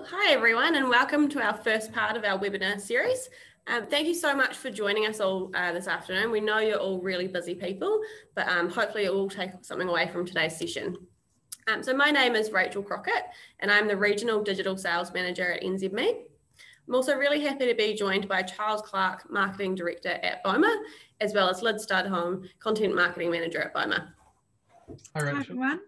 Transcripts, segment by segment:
Hi everyone, and welcome to our first part of our webinar series. Thank you so much for joining us all this afternoon. We know you're all really busy people, but hopefully it will take something away from today's session. So my name is Rachel Crockett, and I'm the Regional Digital Sales Manager at NZME. I'm also really happy to be joined by Charles Clark, Marketing Director at Boma, as well as Liz Studholm, Content Marketing Manager at Boma. Hi, Rachel. Hi, everyone.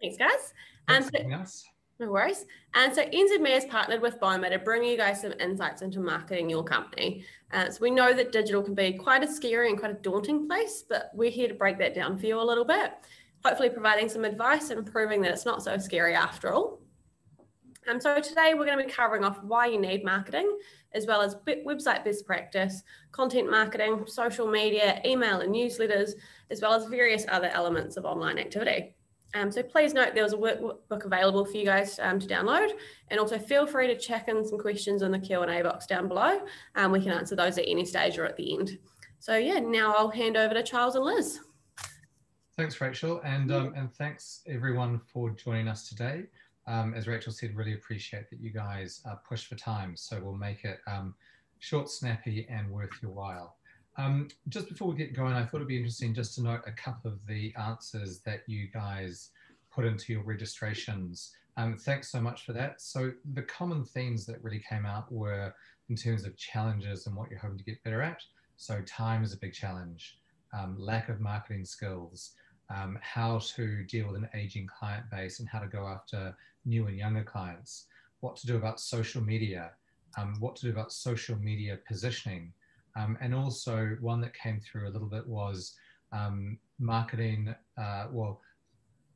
Thanks, guys. Thanks for having us. No worries. And so NZME has partnered with Boma to bring you guys some insights into marketing your company. So we know that digital can be quite a scary and quite a daunting place, but we're here to break that down for you a little bit, hopefully providing some advice and proving that it's not so scary after all. So today we're going to be covering off why you need marketing, as well as website best practice, content marketing, social media, email and newsletters, as well as various other elements of online activity. So please note there was a workbook available for you guys to download, and also feel free to check in some questions in the Q&A box down below. We can answer those at any stage or at the end. So yeah, now I'll hand over to Charles and Liz. Thanks, Rachel, and thanks everyone for joining us today. As Rachel said, really appreciate that you guys push for time, so we'll make it short, snappy, and worth your while. Just before we get going, I thought it'd be interesting just to note a couple of the answers that you guys put into your registrations. Thanks so much for that. So the common themes that really came out were in terms of challenges and what you're hoping to get better at. So time is a big challenge, lack of marketing skills, how to deal with an aging client base and how to go after new and younger clients, what to do about social media, what to do about social media positioning. And also one that came through a little bit was marketing. Well,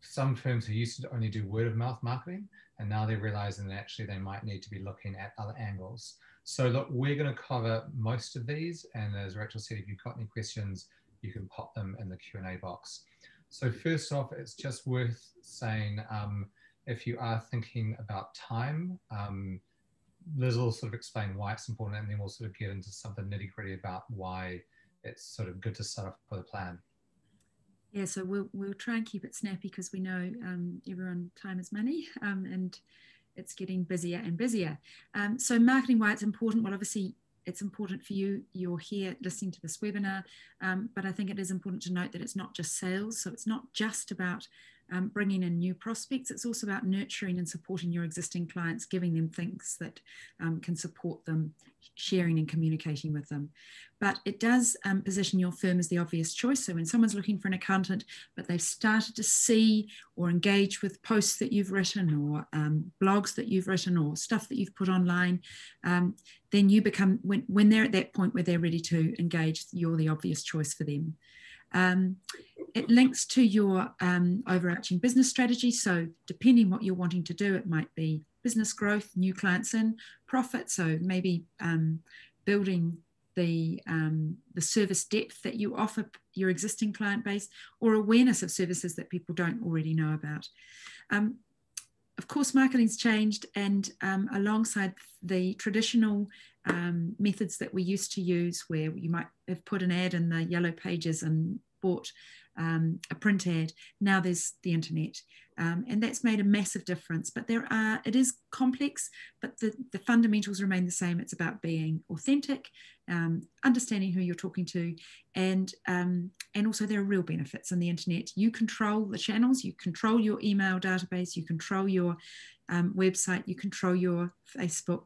some firms who used to only do word of mouth marketing, and now they're realizing that actually they might need to be looking at other angles. So look, we're going to cover most of these. And as Rachel said, if you've got any questions, you can pop them in the Q&A box. So first off, it's just worth saying, if you are thinking about time, Liz will sort of explain why it's important, and then we'll sort of get into some of the nitty-gritty about why it's sort of good to start off with a plan. Yeah, so we'll try and keep it snappy because we know everyone, time is money, and it's getting busier and busier. So marketing, why it's important? Well, obviously it's important for you. You're here listening to this webinar, but I think it is important to note that it's not just sales. So it's not just about bringing in new prospects. It's also about nurturing and supporting your existing clients, giving them things that can support them, sharing and communicating with them. But it does position your firm as the obvious choice. So when someone's looking for an accountant, but they've started to see or engage with posts that you've written or blogs that you've written or stuff that you've put online, then you become, when they're at that point where they're ready to engage, you're the obvious choice for them. It links to your overarching business strategy. So depending what you're wanting to do, it might be business growth, new clients in, profit. So maybe building the service depth that you offer your existing client base, or awareness of services that people don't already know about. Of course, marketing's changed, and alongside the traditional methods that we used to use, where you might have put an ad in the yellow pages and bought a print ad, now there's the internet, and that's made a massive difference. But it is complex, but the fundamentals remain the same. It's about being authentic, understanding who you're talking to, and also there are real benefits in the internet. You control the channels, you control your email database, you control your website, you control your Facebook,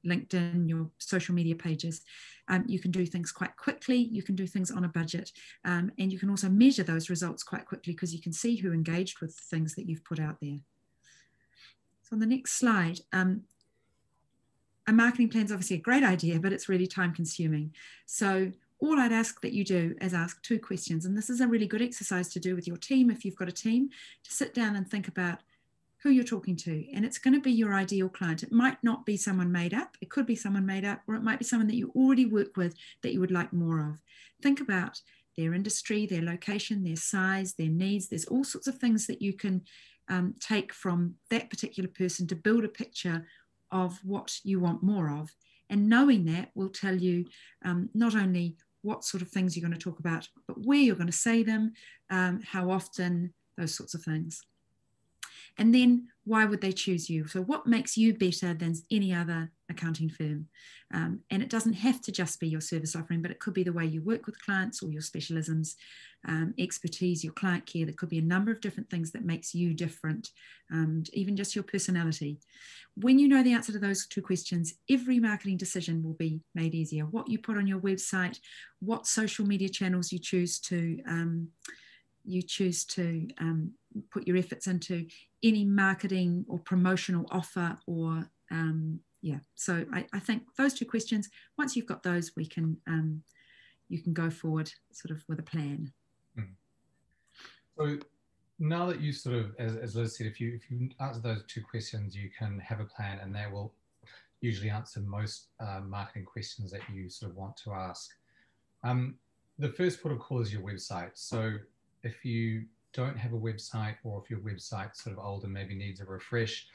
LinkedIn, your social media pages. You can do things quite quickly, you can do things on a budget, and you can also measure those results quite quickly because you can see who engaged with things that you've put out there. So on the next slide, a marketing plan is obviously a great idea, but it's really time consuming. So all I'd ask that you do is ask 2 questions, and this is a really good exercise to do with your team if you've got a team, to sit down and think about who you're talking to, and it's going to be your ideal client. It might not be someone made up, it could be someone made up, or it might be someone that you already work with that you would like more of. Think about their industry, their location, their size, their needs. There's all sorts of things that you can take from that particular person to build a picture of what you want more of. And knowing that will tell you not only what sort of things you're going to talk about, but where you're going to say them, how often, those sorts of things. And then why would they choose you? So what makes you better than any other accounting firm? And it doesn't have to just be your service offering, but it could be the way you work with clients or your specialisms, expertise, your client care. There could be a number of different things that makes you different, even just your personality. When you know the answer to those two questions, every marketing decision will be made easier. What you put on your website, what social media channels you choose to put your efforts into, any marketing or promotional offer, or so I think those two questions, once you've got those, you can go forward sort of with a plan. So now that you sort of, as Liz said, if you answer those two questions, you can have a plan, and they will usually answer most marketing questions that you sort of want to ask. The first port of call is your website. So if you don't have a website, or if your website's sort of old and maybe needs a refresh,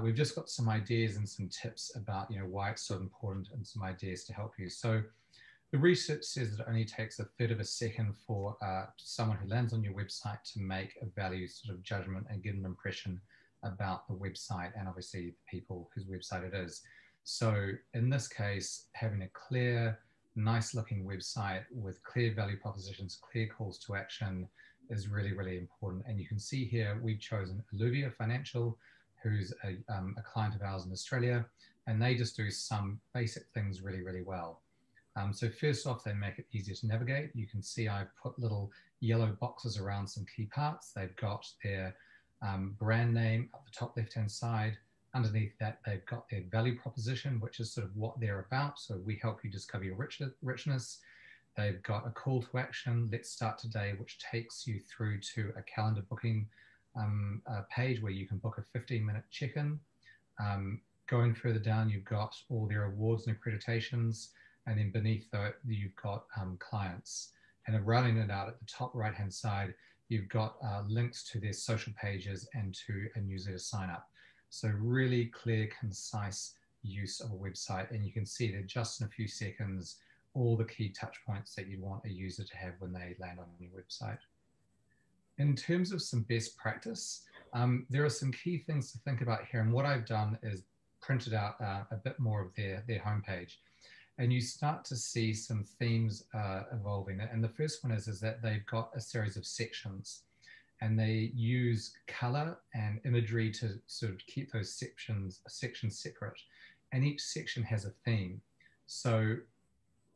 we've just got some ideas and some tips about why it's so important, and some ideas to help you. So the research says that it only takes 1/3 of a second for someone who lands on your website to make a value sort of judgment and get an impression about the website, and obviously the people whose website it is. So in this case, having a clear, nice looking website with clear value propositions, clear calls to action is really, really important. And you can see here, we've chosen Alluvia Financial, who's a client of ours in Australia, and they just do some basic things really, really well. So first off, they make it easier to navigate. You can see I've put little yellow boxes around some key parts. They've got their brand name up the top left-hand side. Underneath that, they've got their value proposition, which is sort of what they're about. So we help you discover your richness. They've got a call to action, let's start today, which takes you through to a calendar booking page where you can book a 15-minute check-in. Going further down, you've got all their awards and accreditations. And then beneath that, you've got clients. And then rounding it out at the top right-hand side, you've got links to their social pages and to a newsletter sign-up. So really clear, concise use of a website. And you can see that just in a few seconds, all the key touch points that you'd want a user to have when they land on your website. In terms of some best practice, there are some key things to think about here. And what I've done is printed out a bit more of their homepage. And you start to see some themes evolving. And the first one is that they've got a series of sections, and they use color and imagery to sort of keep those sections separate. And each section has a theme. So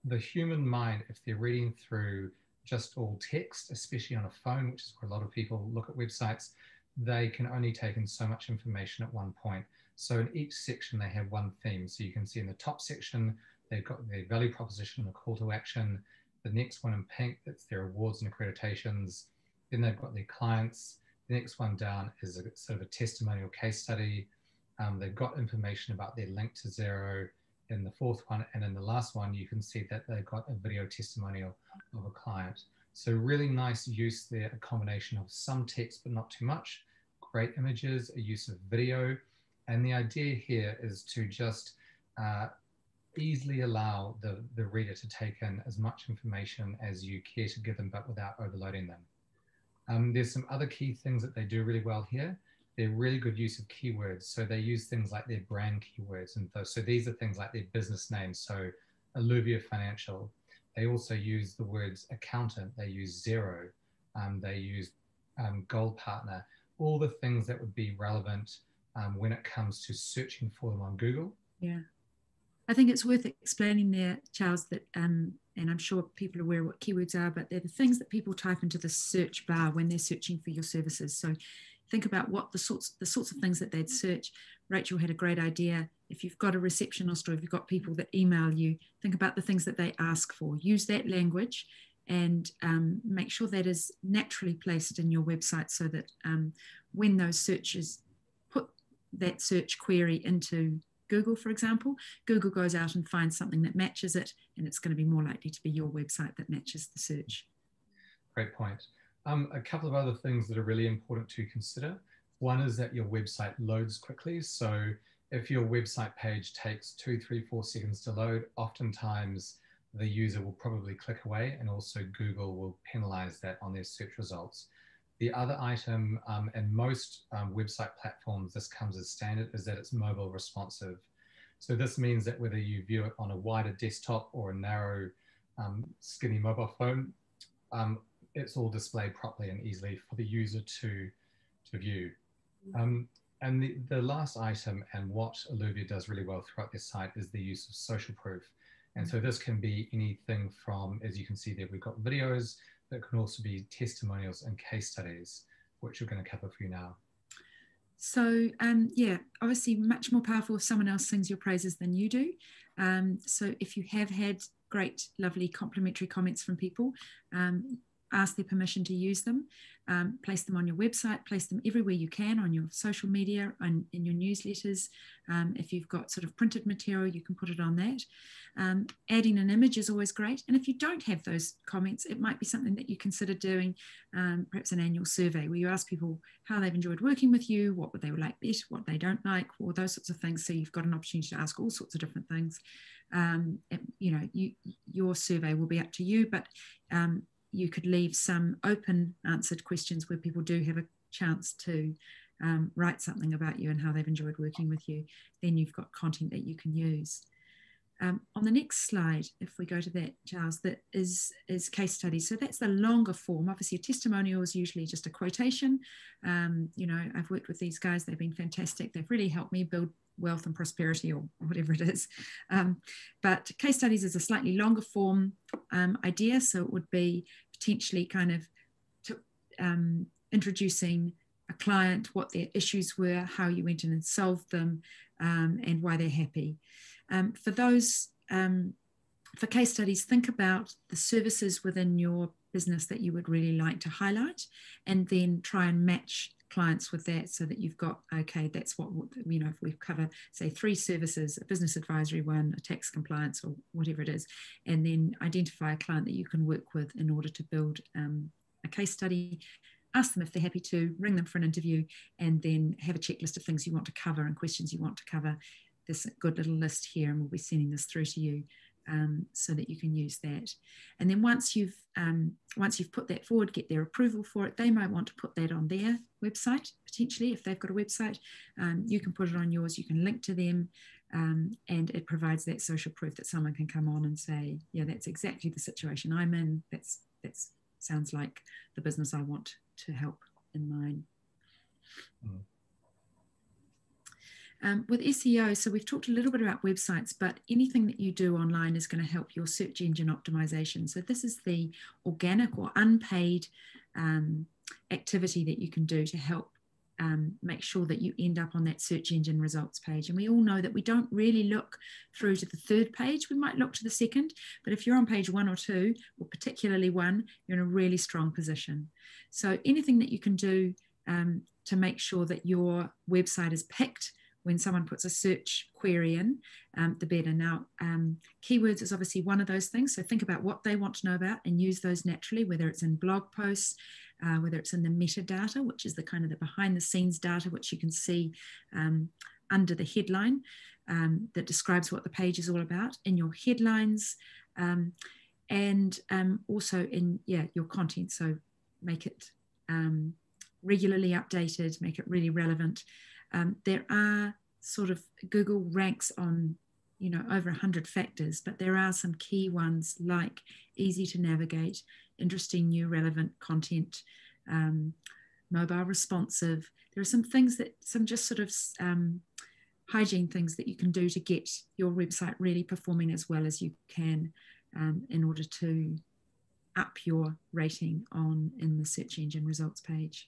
the human mind, if they're reading through just all text, especially on a phone, which is where a lot of people look at websites, they can only take in so much information at one point. So in each section, they have one theme. So you can see in the top section, they've got their value proposition, the call to action. The next one in pink, that's their awards and accreditations. Then they've got their clients. The next one down is a sort of a testimonial case study. They've got information about their link to Xero in the fourth one. And in the last one, you can see that they've got a video testimonial of a client. So really nice use there, a combination of some text, but not too much. Great images, a use of video. And the idea here is to just easily allow the reader to take in as much information as you care to give them, but without overloading them. There's some other key things that they do really well here. They're really good use of keywords. So they use things like their brand keywords. And so these are things like their business names. So Alluvia Financial. They also use the words accountant. They use Xero. They use Gold Partner. All the things that would be relevant when it comes to searching for them on Google. Yeah. I think it's worth explaining there, Charles, that, and I'm sure people are aware of what keywords are, but they're the things that people type into the search bar when they're searching for your services. So think about what the sorts of things that they'd search. Rachel had a great idea. If you've got a receptionist or if you've got people that email you, think about the things that they ask for. Use that language and make sure that is naturally placed in your website so that when those searches put that search query into Google, for example, Google goes out and finds something that matches it, and it's going to be more likely to be your website that matches the search. Great point. A couple of other things that are really important to consider. One is that your website loads quickly. So if your website page takes 2, 3, 4 seconds to load, oftentimes the user will probably click away, and also Google will penalize that on their search results. The other item, and most website platforms, this comes as standard, is that it's mobile responsive. So this means that whether you view it on a wider desktop or a narrow, skinny mobile phone, it's all displayed properly and easily for the user to view. And the last item, and what Alluvia does really well throughout their site, is the use of social proof. And so this can be anything from, as you can see there, we've got videos, that can also be testimonials and case studies, which we're going to cover for you now. So yeah, obviously much more powerful if someone else sings your praises than you do. So if you have had great, lovely complimentary comments from people, ask their permission to use them, place them on your website, place them everywhere you can on your social media and in your newsletters. If you've got sort of printed material, you can put it on that. Adding an image is always great. And if you don't have those comments, it might be something that you consider doing, perhaps an annual survey where you ask people how they've enjoyed working with you, what would they like best, what they don't like, or those sorts of things. So you've got an opportunity to ask all sorts of different things. You know, your survey will be up to you, but you could leave some open answered questions where people do have a chance to write something about you and how they've enjoyed working with you. Then you've got content that you can use. On the next slide, if we go to that, Giles, that is case studies. So that's the longer form. Obviously, a testimonial is usually just a quotation. You know, I've worked with these guys. They've been fantastic. They've really helped me build wealth and prosperity, or whatever it is. But case studies is a slightly longer form idea. So it would be potentially kind of introducing a client, what their issues were, how you went in and solved them, and why they're happy. For those, for case studies, think about the services within your business that you would really like to highlight, and then try and match clients with that so that you've got, okay, that's what, you know, if we cover, say, 3 services, a business advisory one, a tax compliance, or whatever it is, and then identify a client that you can work with in order to build a case study. Ask them if they're happy to, ring them for an interview, and then have a checklist of things you want to cover and questions you want to cover. There's a good little list here, and we'll be sending this through to you so that you can use that. And then once you've put that forward, get their approval for it, they might want to put that on their website, potentially, if they've got a website. You can put it on yours, you can link to them, and it provides that social proof that someone can come on and say, yeah, that's exactly the situation I'm in. That sounds like the business I want to help in mine. With SEO, so we've talked a little bit about websites, but anything that you do online is going to help your search engine optimization. So this is the organic or unpaid activity that you can do to help make sure that you end up on that search engine results page. And we all know that we don't really look through to the 3rd page. We might look to the 2nd, but if you're on page 1 or 2, or particularly 1, you're in a really strong position. So anything that you can do to make sure that your website is picked when someone puts a search query in, the better. Now, keywords is obviously one of those things. So think about what they want to know about and use those naturally, whether it's in blog posts, whether it's in the metadata, which is the kind of the behind the scenes data, which you can see under the headline that describes what the page is all about, in your headlines, and also in your content. So make it regularly updated, make it really relevant. There are sort of, Google ranks on, you know, over 100 factors, but there are some key ones like easy to navigate, interesting, new, relevant content, mobile responsive. There are some things that, some just sort of hygiene things that you can do to get your website really performing as well as you can in order to up your rating in the search engine results page.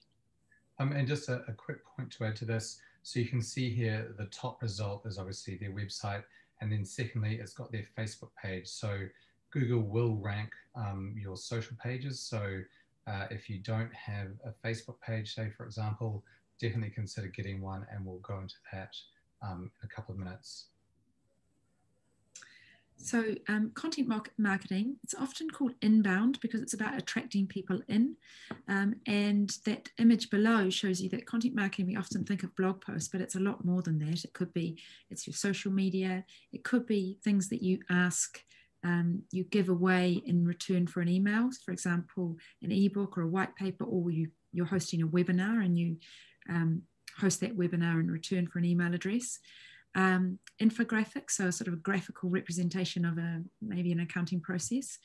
And just a quick point to add to this. So you can see here, the top result is obviously their website. And then secondly, it's got their Facebook page. So Google will rank your social pages. So if you don't have a Facebook page, say, for example, definitely consider getting one, and we'll go into that in a couple of minutes. So content marketing, it's often called inbound because it's about attracting people in. And that image below shows you that content marketing, we often think of blog posts, but it's a lot more than that. It could be, it's your social media. It could be things that you ask, you give away in return for an email, for example, an ebook or a white paper, or you you're hosting a webinar and you host that webinar in return for an email address. Infographics, so a sort of a graphical representation of maybe an accounting process.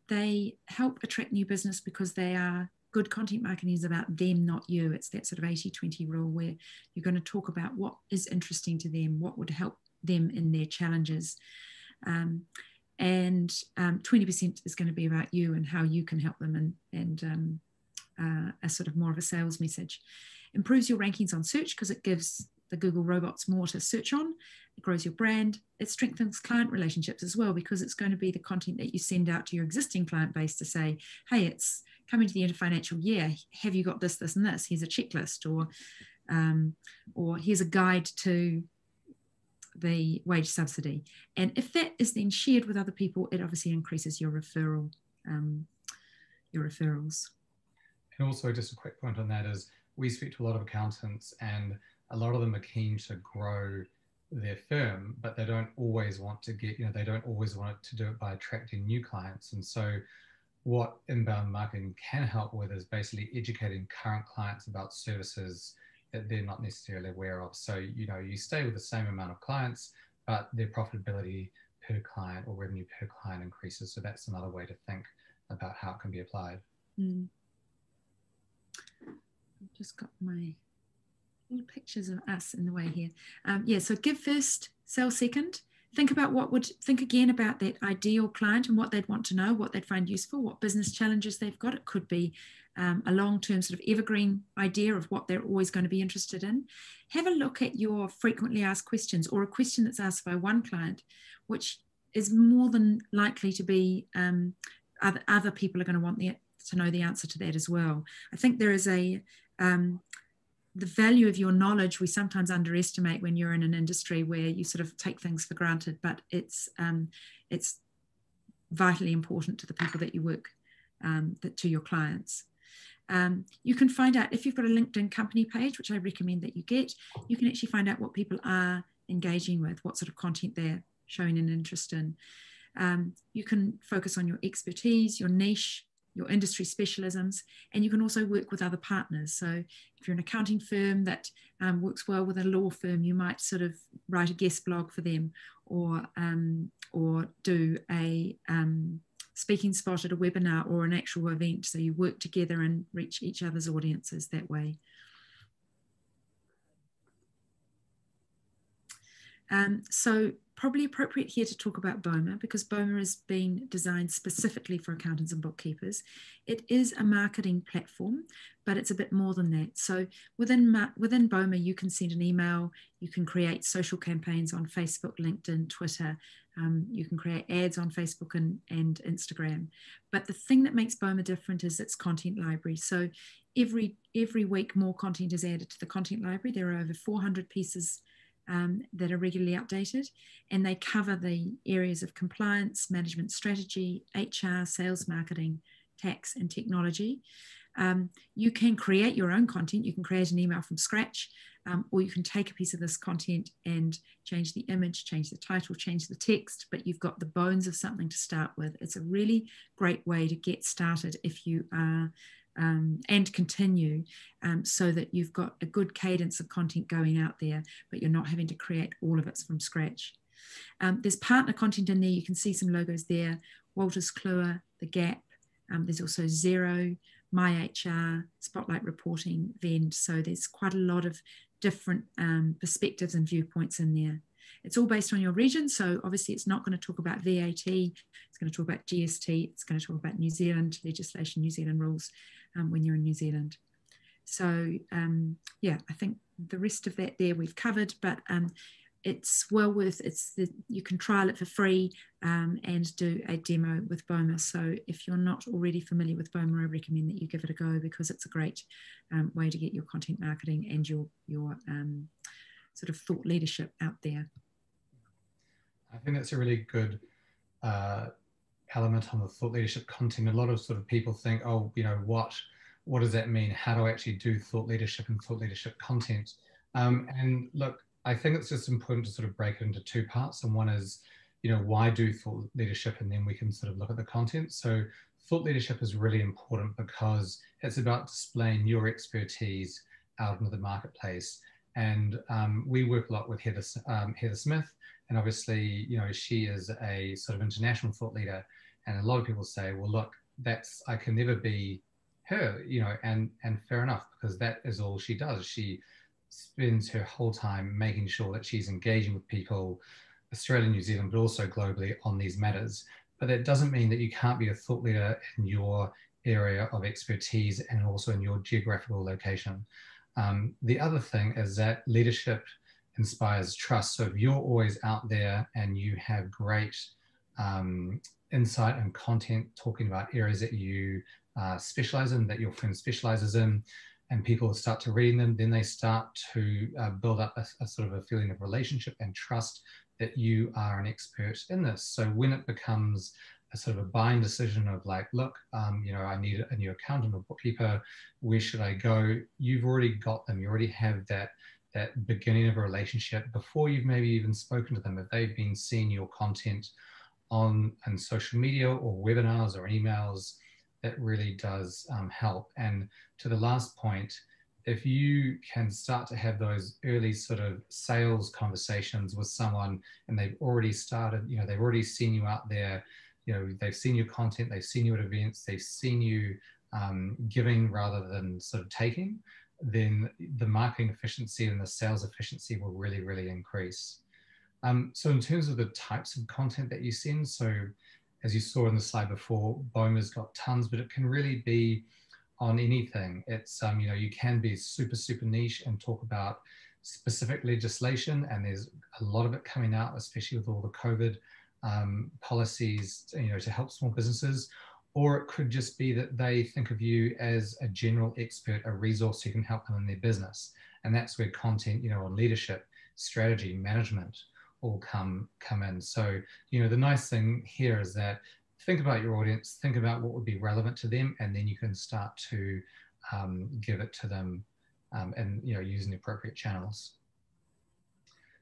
They help attract new business because they are good content marketing is about them, not you. It's that sort of 80-20 rule where you're going to talk about what is interesting to them, what would help them in their challenges. And 20% is going to be about you and how you can help them, and a sort of more of a sales message. Improves your rankings on search because it gives the Google robots more to search on. It grows your brand. It strengthens client relationships as well because it's going to be the content that you send out to your existing client base to say, hey, it's coming to the end of financial year. Have you got this, this, and this? Here's a checklist, or here's a guide to the wage subsidy. And if that is then shared with other people, it obviously increases your referrals. And also just a quick point on that is we speak to a lot of accountants and a lot of them are keen to grow their firm, but they don't always want to get, they don't always want it to do it by attracting new clients. And so what inbound marketing can help with is basically educating current clients about services that they're not necessarily aware of. So, you stay with the same amount of clients, but their profitability per client or revenue per client increases. So that's another way to think about how it can be applied. I've just got my little pictures of us in the way here. So give first, sell second. Think again about that ideal client and what they'd want to know, what they'd find useful, what business challenges they've got. It could be a long-term sort of evergreen idea of what they're always going to be interested in. Have a look at your frequently asked questions or a question that's asked by one client, which is more than likely to be other people are going to want to know the answer to that as well. I think there is the value of your knowledge we sometimes underestimate when you're in an industry where you sort of take things for granted, but it's vitally important to the people that you work, to your clients. You can find out if you've got a LinkedIn company page, which I recommend that you get, you can actually find out what people are engaging with, what sort of content they're showing an interest in. You can focus on your expertise, your niche, your industry specialisms, and you can also work with other partners. So if you're an accounting firm that works well with a law firm, you might sort of write a guest blog for them, or do a speaking spot at a webinar or an actual event. So you work together and reach each other's audiences that way. So probably appropriate here to talk about Boma, because Boma has been designed specifically for accountants and bookkeepers. It is a marketing platform, but it's a bit more than that. So within Boma, you can send an email, you can create social campaigns on Facebook, LinkedIn, Twitter, you can create ads on Facebook and Instagram. But the thing that makes Boma different is its content library. So every week more content is added to the content library. There are over 400 pieces that are regularly updated, and they cover the areas of compliance, management strategy, HR, sales, marketing, tax, and technology. You can create your own content. You can create an email from scratch, or you can take a piece of this content and change the image, change the title, change the text, but you've got the bones of something to start with. It's a really great way to get started if you are and continue, so that you've got a good cadence of content going out there, but you're not having to create all of it from scratch. There's partner content in there. You can see some logos there: Walters Kluwer, The Gap. There's also Xero, MyHR, Spotlight Reporting, Vend. So there's quite a lot of different perspectives and viewpoints in there. It's all based on your region. So obviously it's not going to talk about VAT. It's going to talk about GST. It's going to talk about New Zealand legislation, New Zealand rules when you're in New Zealand. So yeah, I think the rest of that there we've covered, but it's well worth you can trial it for free and do a demo with Boma. So if you're not already familiar with Boma, I recommend that you give it a go, because it's a great way to get your content marketing and your sort of thought leadership out there. I think that's a really good element on the thought leadership content. A lot of sort of people think, oh, what does that mean? How do I actually do thought leadership and thought leadership content? And look, I think it's just important to sort of break it into two parts. And one is why do thought leadership, and then we can sort of look at the content. So thought leadership is really important because it's about displaying your expertise out into the marketplace. And we work a lot with Heather Smith, and obviously, she is a sort of international thought leader. And a lot of people say, well, look, I can never be her, and fair enough, because that is all she does. She spends her whole time making sure that she's engaging with people, Australia, New Zealand, but also globally on these matters. But that doesn't mean that you can't be a thought leader in your area of expertise and also in your geographical location. The other thing is that leadership inspires trust. So if you're always out there and you have great insight and content talking about areas that you specialize in, that your firm specializes in, and people start to read them, then they start to build up a sort of a feeling of relationship and trust that you are an expert in this. So when it becomes a sort of a buying decision of like, look, I need a new accountant or bookkeeper, where should I go? You've already got them. You already have that beginning of a relationship before you've maybe even spoken to them. If they've been seeing your content on social media or webinars or emails, that really does help. And to the last point, if you can start to have those early sort of sales conversations with someone, and they've already started, they've already seen you out there, they've seen your content, they've seen you at events, they've seen you giving rather than sort of taking, then the marketing efficiency and the sales efficiency will really, really increase. So in terms of the types of content that you send, so as you saw in the slide before, Boma's got tons, but it can really be on anything. It's, you can be super, super niche and talk about specific legislation, and there's a lot of it coming out, especially with all the COVID policies, to help small businesses. Or it could just be that they think of you as a general expert, a resource who can help them in their business. And that's where content, on leadership, strategy, management, all come in. So, the nice thing here is that think about your audience, think about what would be relevant to them, and then you can start to give it to them and, using the appropriate channels.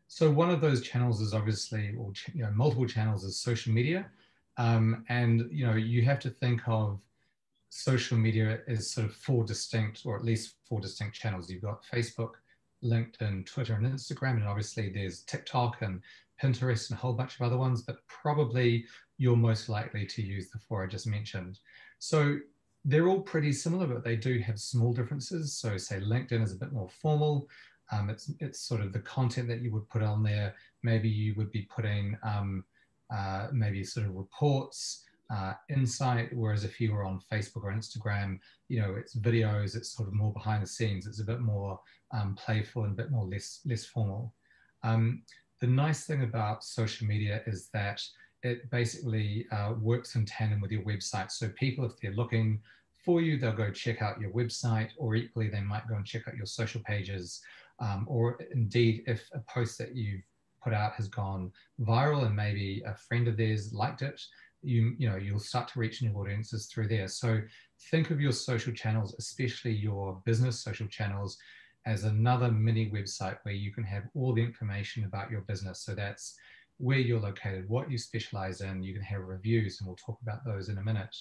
So one of those channels is obviously, or multiple channels, is social media. And, you have to think of social media as sort of four distinct, or at least four distinct channels. You've got Facebook, LinkedIn, Twitter, and Instagram, and obviously there's TikTok and Pinterest and a whole bunch of other ones, but probably you're most likely to use the four I just mentioned. So they're all pretty similar, but they do have small differences. So say LinkedIn is a bit more formal. It's sort of the content that you would put on there. Maybe you would be putting maybe sort of reports, insight, whereas if you were on Facebook or Instagram, it's videos, it's sort of more behind the scenes, it's a bit more playful and a bit more less formal. The nice thing about social media is that it basically works in tandem with your website. So people, if they're looking for you, they'll go check out your website, or equally they might go and check out your social pages, or indeed if a post that you've put out has gone viral and maybe a friend of theirs liked it, you'll start to reach new audiences through there. So think of your social channels, especially your business social channels, as another mini website where you can have all the information about your business. So that's where you're located, what you specialize in. You can have reviews, and we'll talk about those in a minute.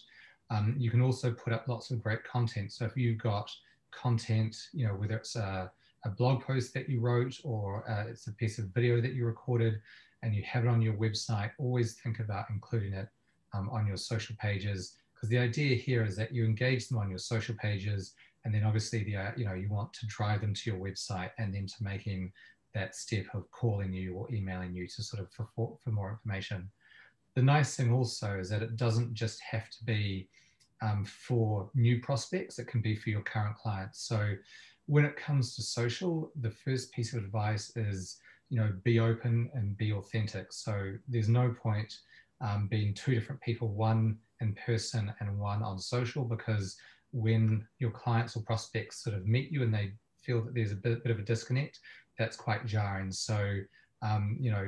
You can also put up lots of great content. So if you've got content, whether it's a blog post that you wrote, or it's a piece of video that you recorded and you have it on your website, always think about including it on your social pages, because the idea here is that you engage them on your social pages, and then obviously you want to drive them to your website, and then to making that step of calling you or emailing you to sort of for more information. The nice thing also is that it doesn't just have to be for new prospects, it can be for your current clients. So when it comes to social, the first piece of advice is, be open and be authentic. So there's no point being two different people, one in person and one on social, because when your clients or prospects sort of meet you and they feel that there's a bit of a disconnect, that's quite jarring. So,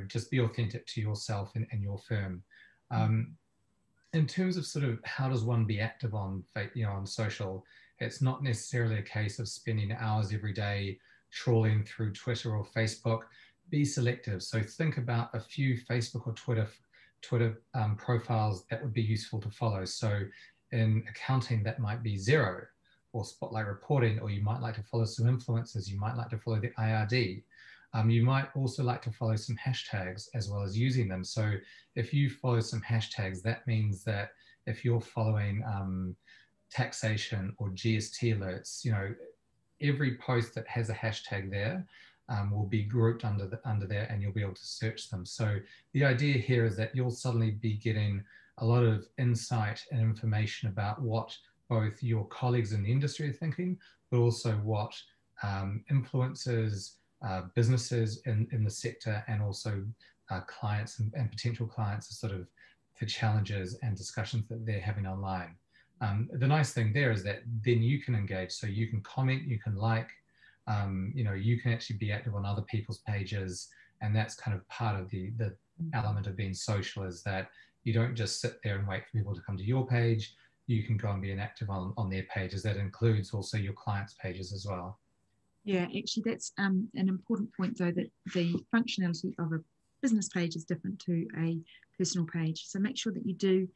just be authentic to yourself and your firm. In terms of sort of how does one be active on, on social, it's not necessarily a case of spending hours every day trawling through Twitter or Facebook. Be selective. So think about a few Facebook or Twitter Twitter profiles that would be useful to follow. So in accounting, that might be Xero or Spotlight Reporting, or you might like to follow some influencers. You might like to follow the IRD. You might also like to follow some hashtags as well as using them. So if you follow some hashtags, that means that if you're following taxation or GST alerts, you know, every post that has a hashtag there will be grouped under there, and you'll be able to search them. So the idea here is that you'll suddenly be getting a lot of insight and information about what both your colleagues in the industry are thinking, but also what influencers, businesses in the sector, and also clients and potential clients are sort of the challenges and discussions that they're having online. The nice thing there is that then you can engage, so you can comment, you can like, you know, you can actually be active on other people's pages, and that's kind of part of the element of being social, is that you don't just sit there and wait for people to come to your page. You can go and be active on their pages. That includes also your clients' pages as well. Yeah, actually, that's an important point, though, that the functionality of a business page is different to a personal page. So make sure that you do,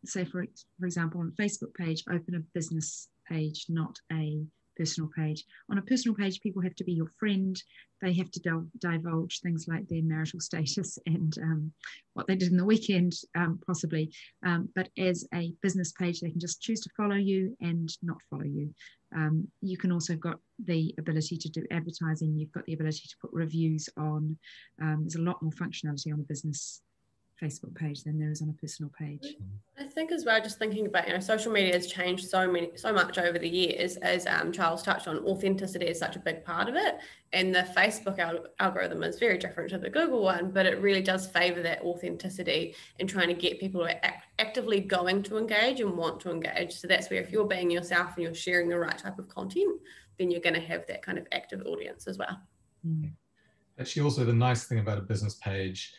say, for example, on a Facebook page, open a business page, not a personal page. On a personal page, people have to be your friend. They have to divulge things like their marital status and what they did in the weekend, possibly. But as a business page, they can just choose to follow you and not follow you. You can also got the ability to do advertising. You've got the ability to put reviews on. There's a lot more functionality on a business Facebook page than there is on a personal page. I think as well, just thinking about, you know, social media has changed so much over the years, as Charles touched on. Authenticity is such a big part of it, and the Facebook algorithm is very different to the Google one, but it really does favor that authenticity and trying to get people who are actively going to engage and want to engage. So that's where if you're being yourself and you're sharing the right type of content, then you're going to have that kind of active audience as well. Actually, also the nice thing about a business page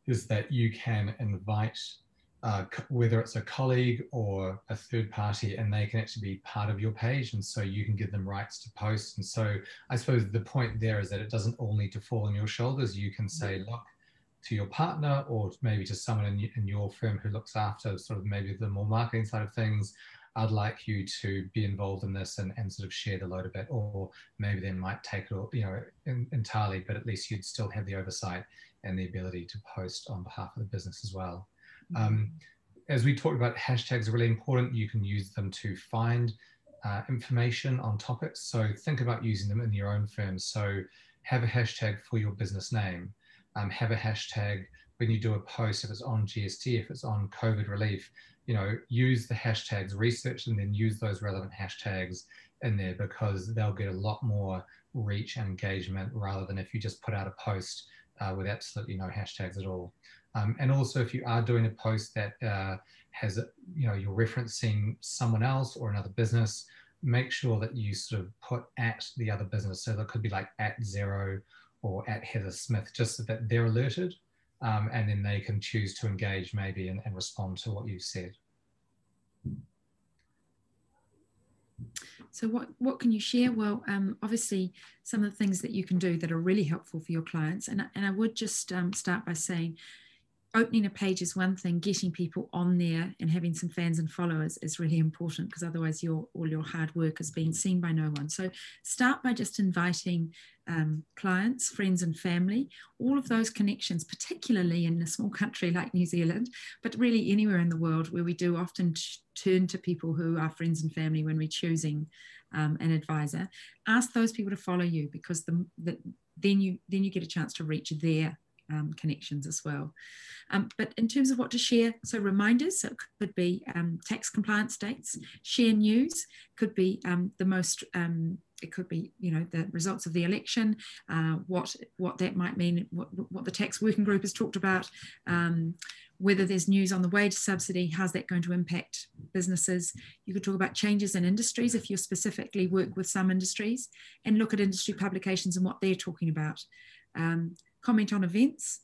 is that you can invite whether it's a colleague or a third party, and they can actually be part of your page, and so you can give them rights to post. And so I suppose the point there is that it doesn't all need to fall on your shoulders. You can say, look, to your partner or maybe to someone in your firm who looks after sort of maybe the more marketing side of things, I'd like you to be involved in this and sort of share the load a bit, or maybe they might take it, you know, entirely, but at least you'd still have the oversight and the ability to post on behalf of the business as well. As we talked about, hashtags are really important. You can use them to find information on topics. So think about using them in your own firm. So have a hashtag for your business name. Have a hashtag when you do a post, if it's on GST, if it's on COVID relief, you know, use the hashtags, research and then use those relevant hashtags in there, because they'll get a lot more reach and engagement rather than if you just put out a post with absolutely no hashtags at all. And also if you are doing a post that has, you know, you're referencing someone else or another business, make sure that you sort of put at the other business. So that could be like at Xero or at Heather Smith, just so that they're alerted and then they can choose to engage maybe and respond to what you've said. So what can you share? Well, obviously some of the things that you can do that are really helpful for your clients. And I would just start by saying, opening a page is one thing, getting people on there and having some fans and followers is really important, because otherwise all your hard work is being seen by no one. So start by just inviting clients, friends and family, all of those connections, particularly in a small country like New Zealand, but really anywhere in the world where we do often turn to people who are friends and family when we're choosing an advisor. Ask those people to follow you, because then you get a chance to reach their connections as well. But in terms of what to share, so reminders, so it could be tax compliance dates, share news, could be it could be, you know, the results of the election, what that might mean, what the tax working group has talked about, whether there's news on the wage subsidy, how's that going to impact businesses. You could talk about changes in industries if you specifically work with some industries, and look at industry publications and what they're talking about. Comment on events,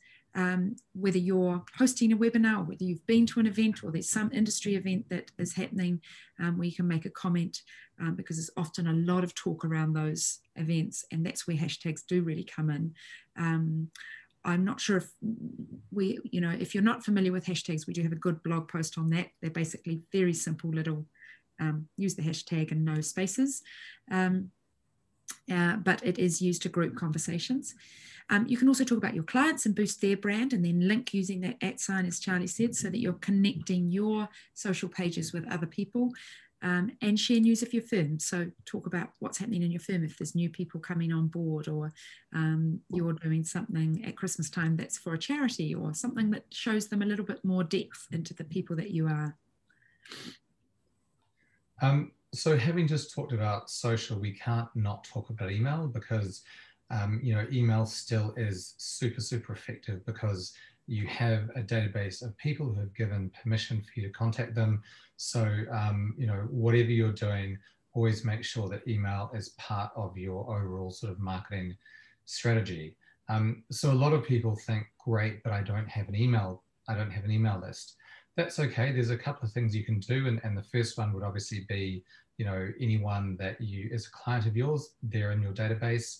whether you're hosting a webinar or whether you've been to an event or there's some industry event that is happening where you can make a comment, because there's often a lot of talk around those events, and that's where hashtags do really come in. I'm not sure if if you're not familiar with hashtags, we do have a good blog post on that. They're basically very simple little, use the hashtag and no spaces. But it is used to group conversations. You can also talk about your clients and boost their brand, and then link using that @ sign, as Charlie said, so that you're connecting your social pages with other people, and share news of your firm. So talk about what's happening in your firm, if there's new people coming on board, or you're doing something at Christmas time that's for a charity, or something that shows them a little bit more depth into the people that you are. So having just talked about social, we can't not talk about email, because email still is super, super effective, because you have a database of people who have given permission for you to contact them. So, whatever you're doing, always make sure that email is part of your overall sort of marketing strategy. So a lot of people think, great, but I don't have an email list. That's okay. There's a couple of things you can do. And the first one would obviously be, anyone that is a client of yours, they're in your database.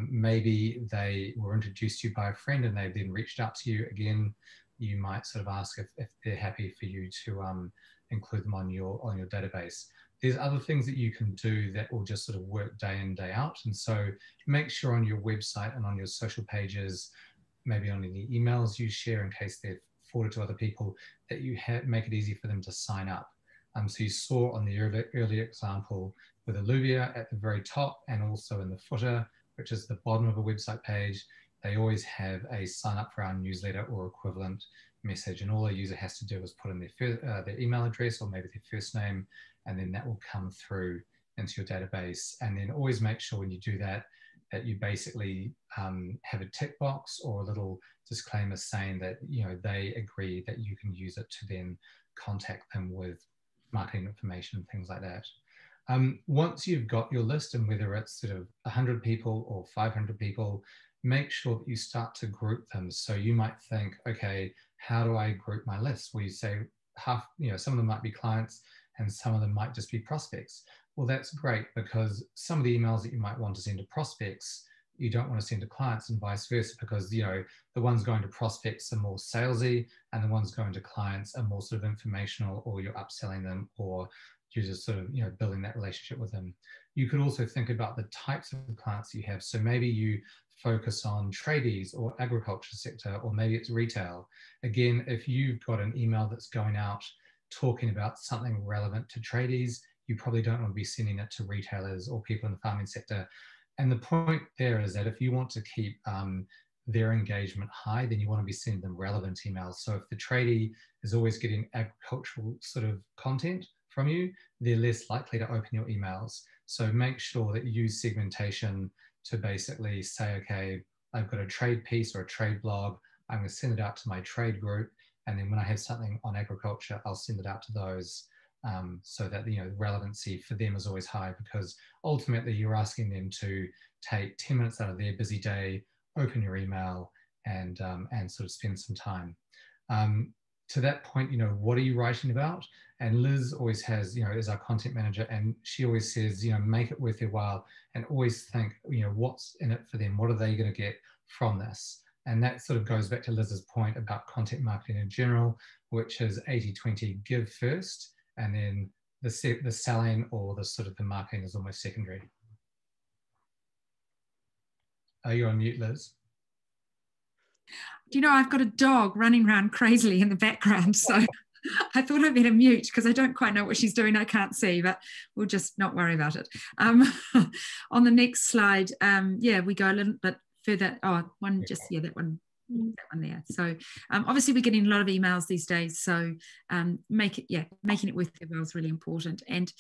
Maybe they were introduced to you by a friend and they've then reached out to you. Again, you might sort of ask if they're happy for you to include them on your database. There's other things that you can do that will just sort of work day in, day out. And so make sure on your website and on your social pages, maybe on any emails you share in case they're forwarded to other people, that you make it easy for them to sign up. So you saw on the earlier example with Alluvia at the very top, and also in the footer, which is the bottom of a website page, they always have a sign up for our newsletter or equivalent message. And all a user has to do is put in their email address or maybe their first name, and then that will come through into your database. And then always make sure when you do that, that you basically have a tick box or a little disclaimer saying that they agree that you can use it to then contact them with marketing information and things like that. Once you've got your list, and whether it's sort of 100 people or 500 people, make sure that you start to group them. So you might think, okay, how do I group my list? Well, you say some of them might be clients and some of them might just be prospects. Well, that's great, because some of the emails that you might want to send to prospects, you don't want to send to clients, and vice versa, because the ones going to prospects are more salesy and the ones going to clients are more sort of informational, or you're upselling them, or you're just sort of building that relationship with them. You could also think about the types of clients you have. So maybe you focus on tradies or agriculture sector, or maybe it's retail. Again, if you've got an email that's going out talking about something relevant to tradies, you probably don't want to be sending it to retailers or people in the farming sector. And the point there is that if you want to keep their engagement high, then you want to be sending them relevant emails. So if the tradie is always getting agricultural sort of content from you, they're less likely to open your emails. So make sure that you use segmentation to basically say, okay, I've got a trade piece or a trade blog, I'm going to send it out to my trade group. And then when I have something on agriculture, I'll send it out to those. So that the relevancy for them is always high, because ultimately you're asking them to take 10 minutes out of their busy day, open your email, and sort of spend some time. To that point, what are you writing about? And Liz always has, is our content manager, and she always says, make it worth their while, and always think, what's in it for them? What are they going to get from this? And that sort of goes back to Liz's point about content marketing in general, which is 80-20, give first, and then the selling or the sort of the marketing is almost secondary. Are you on mute, Liz? Do you know, I've got a dog running around crazily in the background, so I thought I'd better mute, because I don't quite know what she's doing. I can't see, but we'll just not worry about it. On the next slide, we go a little bit further. Oh, that one there. So obviously we're getting a lot of emails these days, so making it worth their while is really important, and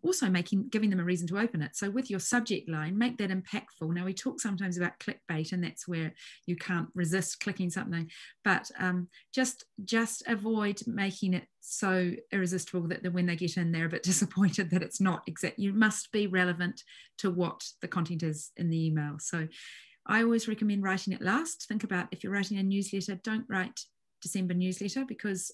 also giving them a reason to open it. So with your subject line, make that impactful. Now, we talk sometimes about clickbait, and that's where you can't resist clicking something, but just avoid making it so irresistible that when they get in, they're a bit disappointed that it's not exact. You must be relevant to what the content is in the email. So I always recommend writing it last. Think about, if you're writing a newsletter, don't write December newsletter, because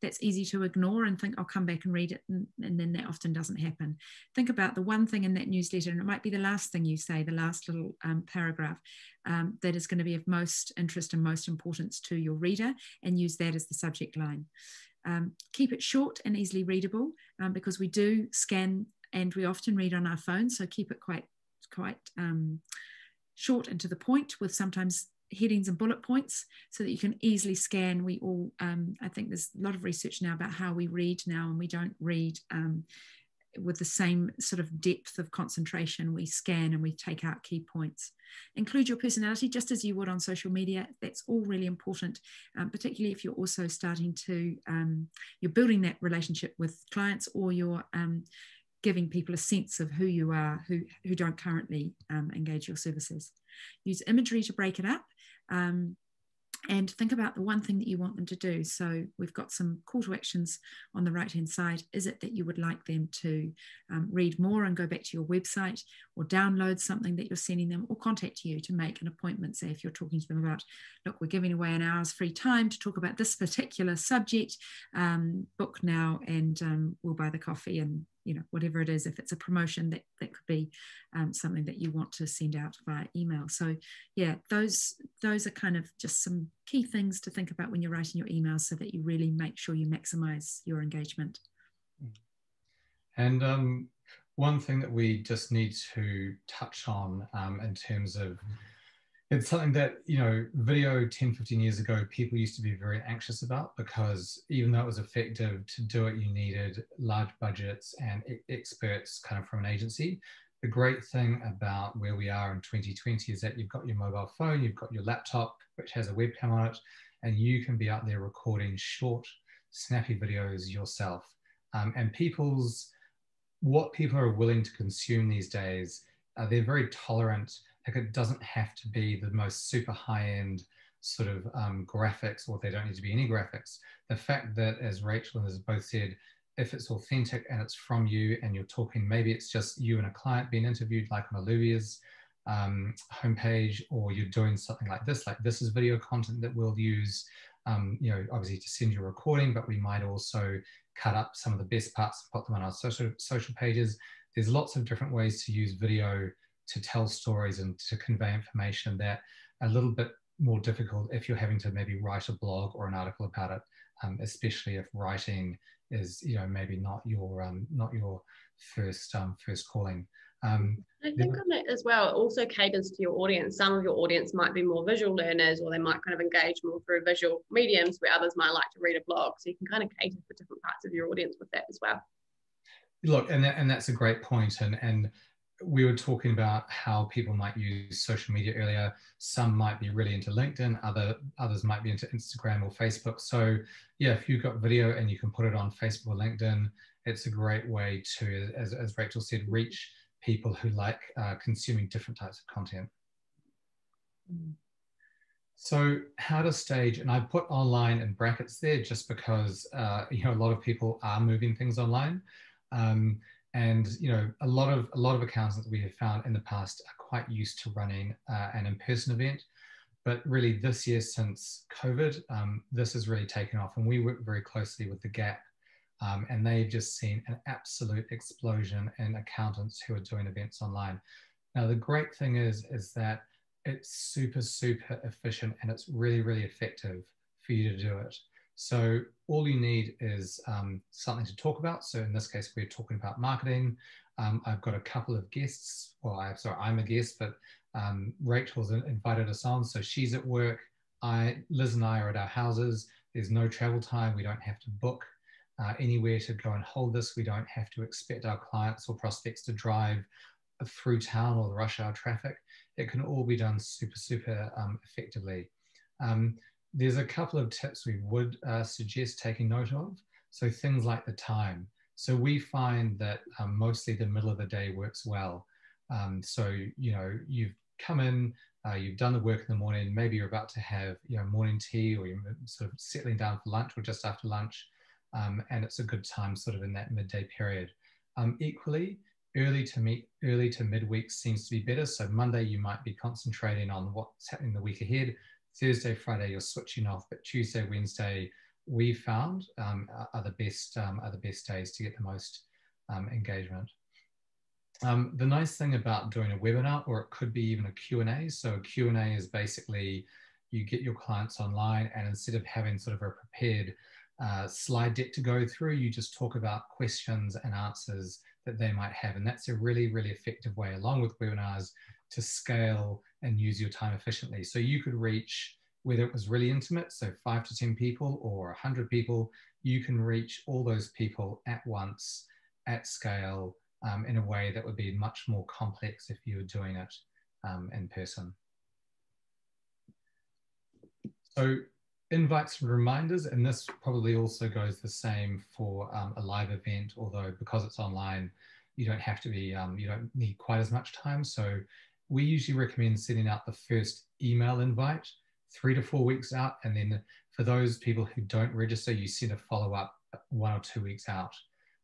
that's easy to ignore and think I'll come back and read it, and then that often doesn't happen. Think about the one thing in that newsletter, and it might be the last thing you say, the last little paragraph, that is going to be of most interest and most importance to your reader, and use that as the subject line. Keep it short and easily readable, because we do scan and we often read on our phones, so keep it quite short and to the point, with sometimes headings and bullet points, so that you can easily scan. We all, I think there's a lot of research now about how we read now, and we don't read with the same sort of depth of concentration. We scan and we take out key points. Include your personality just as you would on social media. That's all really important, particularly if you're also starting to, you're building that relationship with clients, or you're giving people a sense of who you are, who don't currently engage your services. Use imagery to break it up. And think about the one thing that you want them to do. So we've got some call to actions on the right-hand side. Is it that you would like them to read more and go back to your website, or download something that you're sending them, or contact you to make an appointment? Say if you're talking to them about, look, we're giving away an hour's free time to talk about this particular subject, book now and we'll buy the coffee, and whatever it is. If it's a promotion, that could be something that you want to send out via email. So yeah, those are kind of just some key things to think about when you're writing your emails, so that you really make sure you maximize your engagement. And one thing that we just need to touch on in terms of, it's something that, video 10, 15 years ago, people used to be very anxious about, because even though it was effective to do it, you needed large budgets and experts kind of from an agency. The great thing about where we are in 2020 is that you've got your mobile phone, you've got your laptop, which has a webcam on it, and you can be out there recording short, snappy videos yourself. And what people are willing to consume these days, they're very tolerant. Like, it doesn't have to be the most super high-end sort of graphics, or they don't need to be any graphics. The fact that, as Rachel and has both said, if it's authentic and it's from you, and you're talking, maybe it's just you and a client being interviewed, like on Olivia's homepage, or you're doing something like this is video content that we'll use, obviously to send you a recording, but we might also cut up some of the best parts and put them on our social pages. There's lots of different ways to use video to tell stories and to convey information that are a little bit more difficult if you're having to maybe write a blog or an article about it, especially if writing is, maybe not your first calling. I think on that as well, it also caters to your audience. Some of your audience might be more visual learners, or they might kind of engage more through visual mediums, where others might like to read a blog. So you can kind of cater for different parts of your audience with that as well. Look, and that's a great point. And we were talking about how people might use social media earlier. Some might be really into LinkedIn, others might be into Instagram or Facebook. So yeah, if you've got video and you can put it on Facebook or LinkedIn, it's a great way to, as Rachel said, reach people who like consuming different types of content. So how to stage, and I put online in brackets there just because a lot of people are moving things online. And a lot of accountants that we have found in the past are quite used to running an in-person event, but really this year, since COVID, this has really taken off, and we work very closely with the Gap, and they've just seen an absolute explosion in accountants who are doing events online. Now the great thing is that it's super efficient, and it's really effective for you to do it. So all you need is something to talk about. So in this case, we're talking about marketing. I've got a couple of guests. Well, I'm a guest, but Rachel's invited us on. So she's at work. Liz and I are at our houses. There's no travel time. We don't have to book anywhere to go and hold this. We don't have to expect our clients or prospects to drive through town or the rush hour traffic. It can all be done super effectively. There's a couple of tips we would suggest taking note of. So things like the time. So we find that mostly the middle of the day works well. So, you've come in, you've done the work in the morning, maybe you're about to have, morning tea, or you're sort of settling down for lunch or just after lunch. And it's a good time sort of in that midday period. Equally, early to midweek seems to be better. So Monday, you might be concentrating on what's happening the week ahead. Thursday, Friday, you're switching off, but Tuesday, Wednesday, we found are the best days to get the most engagement. The nice thing about doing a webinar, or it could be even a Q&A, so a Q&A is basically you get your clients online, and instead of having sort of a prepared slide deck to go through, you just talk about questions and answers that they might have. And that's a really, really effective way, along with webinars, to scale and use your time efficiently. So you could reach, whether it was really intimate, so 5 to 10 people or 100 people, you can reach all those people at once, at scale, in a way that would be much more complex if you were doing it in person. So invites and reminders, and this probably also goes the same for a live event, although because it's online, you don't have to be, you don't need quite as much time. So we usually recommend sending out the first email invite 3 to 4 weeks out. And then for those people who don't register, you send a follow-up 1 or 2 weeks out.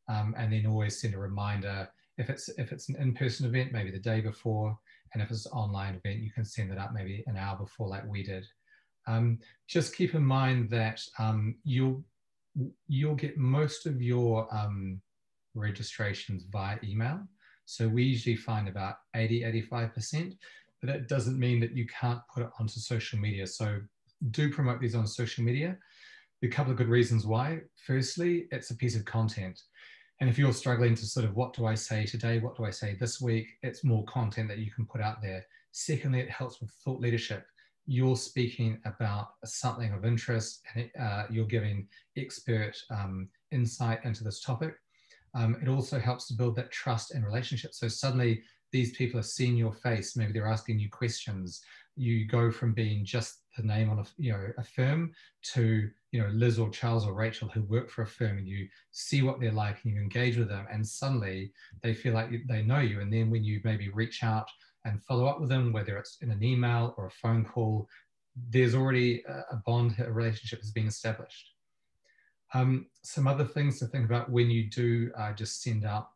And then always send a reminder. If it's an in-person event, maybe the day before, and if it's an online event, you can send it up maybe an hour before, like we did. Just keep in mind that you'll get most of your registrations via email. So we usually find about 80–85%, but that doesn't mean that you can't put it onto social media. So do promote these on social media. A couple of good reasons why. Firstly, it's a piece of content. And if you're struggling to sort of, what do I say today? What do I say this week? It's more content that you can put out there. Secondly, it helps with thought leadership. You're speaking about something of interest, and you're giving expert insight into this topic. It also helps to build that trust and relationship. So suddenly these people are seeing your face. Maybe they're asking you questions. You go from being just the name on a firm to Liz or Charles or Rachel who work for a firm, and you see what they're like and you engage with them, and suddenly they feel like they know you. And then when you maybe reach out and follow up with them, whether it's in an email or a phone call, there's already a bond, a relationship has been established. Some other things to think about when you do just send out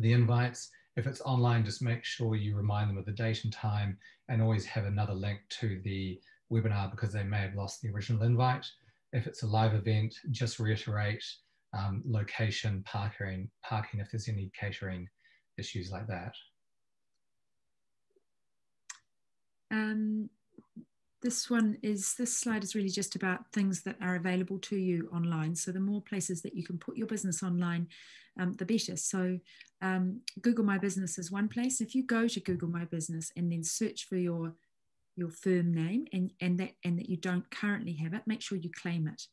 the invites. If it's online, just make sure you remind them of the date and time, and always have another link to the webinar because they may have lost the original invite. If it's a live event, just reiterate location, parking if there's any catering issues like that. This slide is really just about things that are available to you online. So the more places that you can put your business online, the better. So Google My Business is one place. If you go to Google My Business and then search for your firm name and that you don't currently have it, make sure you claim it.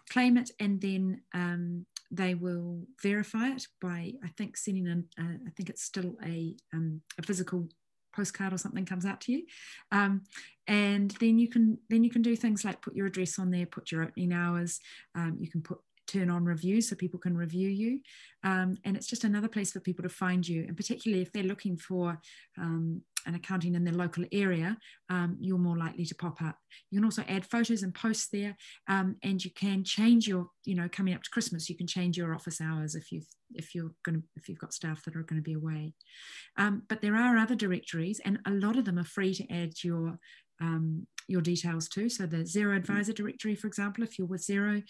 Claim it, and then they will verify it by, I think, sending in, I think it's still a physical postcard or something comes out to you, and then you can do things like put your address on there, put your opening hours, you can turn on reviews so people can review you, and it's just another place for people to find you. And particularly if they're looking for an accounting in their local area, you're more likely to pop up. You can also add photos and posts there, and you can change your, coming up to Christmas, you can change your office hours if you've got staff that are going to be away. But there are other directories, and a lot of them are free to add your details to. So the Xero Advisor directory, for example, if you're with Xero,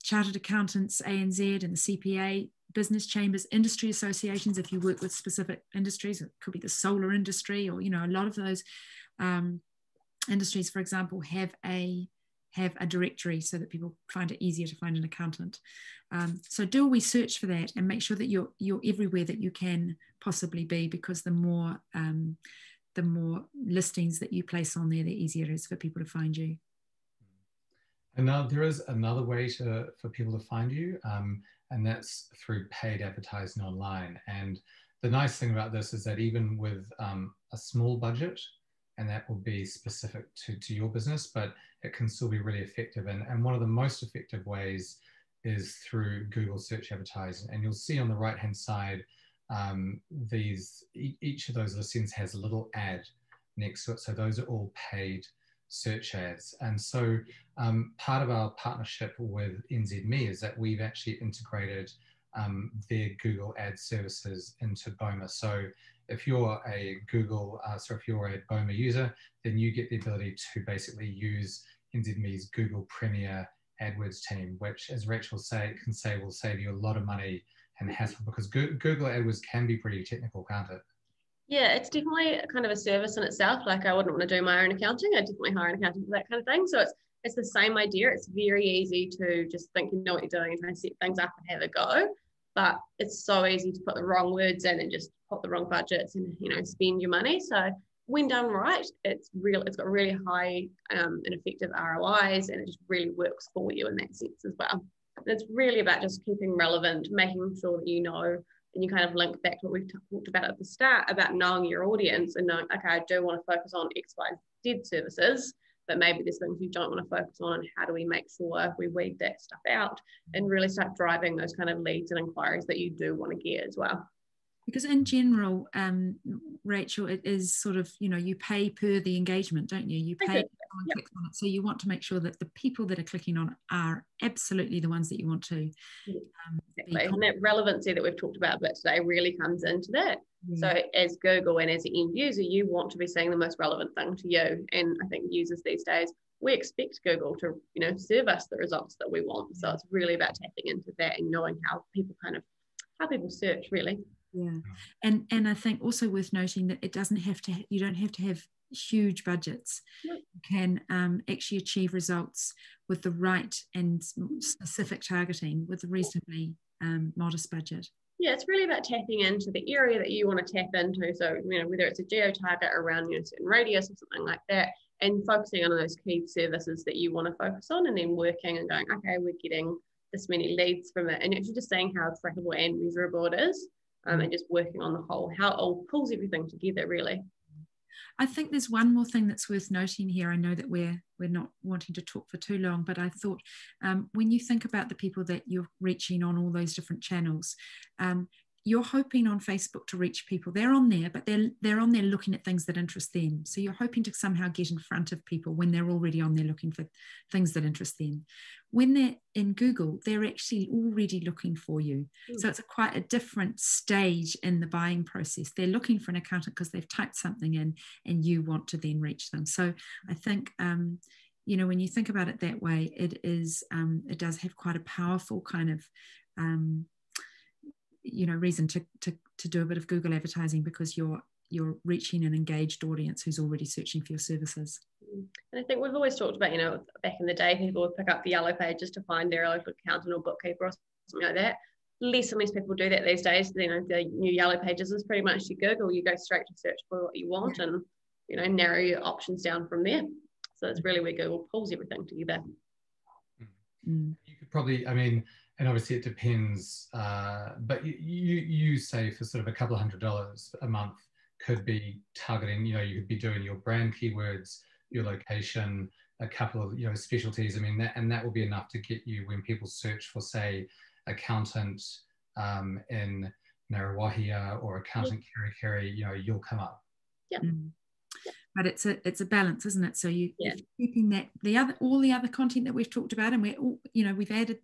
Chartered Accountants, ANZ, and the CPA, business chambers, industry associations, if you work with specific industries, it could be the solar industry, or a lot of those industries, for example, have a directory so that people find it easier to find an accountant. So do always search for that, and make sure that you're everywhere that you can possibly be, because the more listings that you place on there, the easier it is for people to find you. And now there is another way for people to find you, and that's through paid advertising online. And the nice thing about this is that even with a small budget, and that will be specific to your business, but it can still be really effective. And one of the most effective ways is through Google search advertising. And you'll see on the right-hand side, each of those listings has a little ad next to it. So those are all paid search ads. And so part of our partnership with NZME is that we've actually integrated their Google ad services into Boma. So if you're a Boma user, then you get the ability to basically use NZME's Google Premier AdWords team, which, as Rachel can say, will save you a lot of money and hassle, because Google AdWords can be pretty technical, can't it? Yeah, it's definitely kind of a service in itself. Like, I wouldn't want to do my own accounting. I'd definitely hire an accountant for that kind of thing. So it's the same idea. It's very easy to just think you know what you're doing and try to set things up and have a go. But it's so easy to put the wrong words in and just put the wrong budgets and, you know, spend your money. So when done right, it's got really high and effective ROIs, and it just really works for you in that sense as well. And it's really about just keeping relevant, making sure that you know, and you kind of link back to what we've talked about at the start about knowing your audience and knowing, okay, I do want to focus on X, Y, Z services, but maybe there's things you don't want to focus on, and how do we make sure we weed that stuff out and really start driving those kind of leads and inquiries that you do want to get as well. Because in general, Rachel, it is sort of, you know, you pay per the engagement, don't you? You pay if someone clicks on it. So you want to make sure that the people that are clicking on it are absolutely the ones that you want to. Exactly. And that relevancy that we've talked about a bit today really comes into that. So as Google and as an end user, you want to be seeing the most relevant thing to you. And I think users these days, we expect Google to, you know, serve us the results that we want. So it's really about tapping into that and knowing how people search, really. Yeah, and I think also worth noting that it doesn't have to. You don't have to have huge budgets. You can actually achieve results with the right and specific targeting with a reasonably modest budget. Yeah, it's really about tapping into the area that you want to tap into. So, you know, whether it's a geo target around, you know, certain radius or something like that, and focusing on those key services that you want to focus on, and then working and going, okay, we're getting this many leads from it, and actually just seeing how trackable and measurable it is. And just working on the whole, how it all pulls everything together, really. I think there's one more thing that's worth noting here. I know that we're not wanting to talk for too long, but I thought when you think about the people that you're reaching on all those different channels, you're hoping on Facebook to reach people. They're on there, but they're on there looking at things that interest them. So you're hoping to somehow get in front of people when they're already on there looking for things that interest them. When they're in Google, they're actually already looking for you. So it's quite a different stage in the buying process. They're looking for an accountant because they've typed something in and you want to then reach them. So I think, you know, when you think about it that way, it does have quite a powerful kind of, you know, reason to do a bit of Google advertising, because you're reaching an engaged audience who's already searching for your services. And I think we've always talked about, you know, back in the day, people would pick up the yellow pages to find their local accountant or bookkeeper or something like that. Less and less people do that these days. You know, the new yellow pages is pretty much your Google. You go straight to search for what you want and, you know, narrow your options down from there. So it's really where Google pulls everything together. You could probably, I mean, and obviously it depends, but you say for sort of a couple of $100 a month could be targeting, you know, you could be doing your brand keywords, your location, a couple of, you know, specialties. I mean, that will be enough to get you, when people search for, say, accountant in Ngaruawahia or accountant Kerikeri, you know, you'll come up. Yeah. But it's a balance, isn't it? So you're keeping that all the other content that we've talked about, and we're all, you know, we've added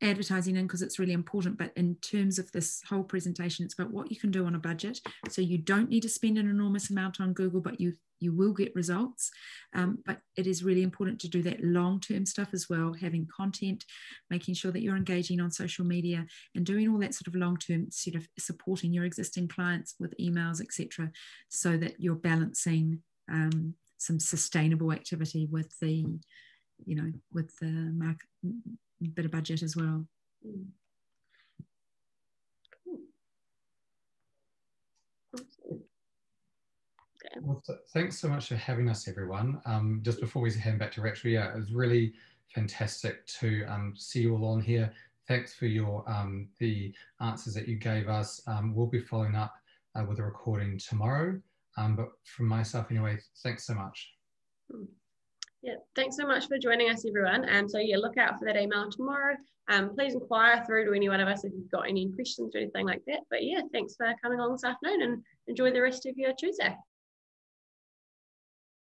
advertising in because it's really important. But in terms of this whole presentation, it's about what you can do on a budget. So you don't need to spend an enormous amount on Google, but you will get results. But it is really important to do that long-term stuff as well, having content, making sure that you're engaging on social media and doing all that sort of long-term sort of supporting your existing clients with emails, etc., so that you're balancing some sustainable activity with the, you know, with the market, bit of budget as well. Well, thanks so much for having us, everyone. Just before we hand back to Rachel, yeah, it was really fantastic to see you all on here. Thanks for your the answers that you gave us. We'll be following up with a recording tomorrow. But from myself anyway, thanks so much. Yeah, thanks so much for joining us, everyone. So yeah, look out for that email tomorrow. Please inquire through to any one of us if you've got any questions or anything like that. But yeah, thanks for coming along this afternoon, and enjoy the rest of your Tuesday.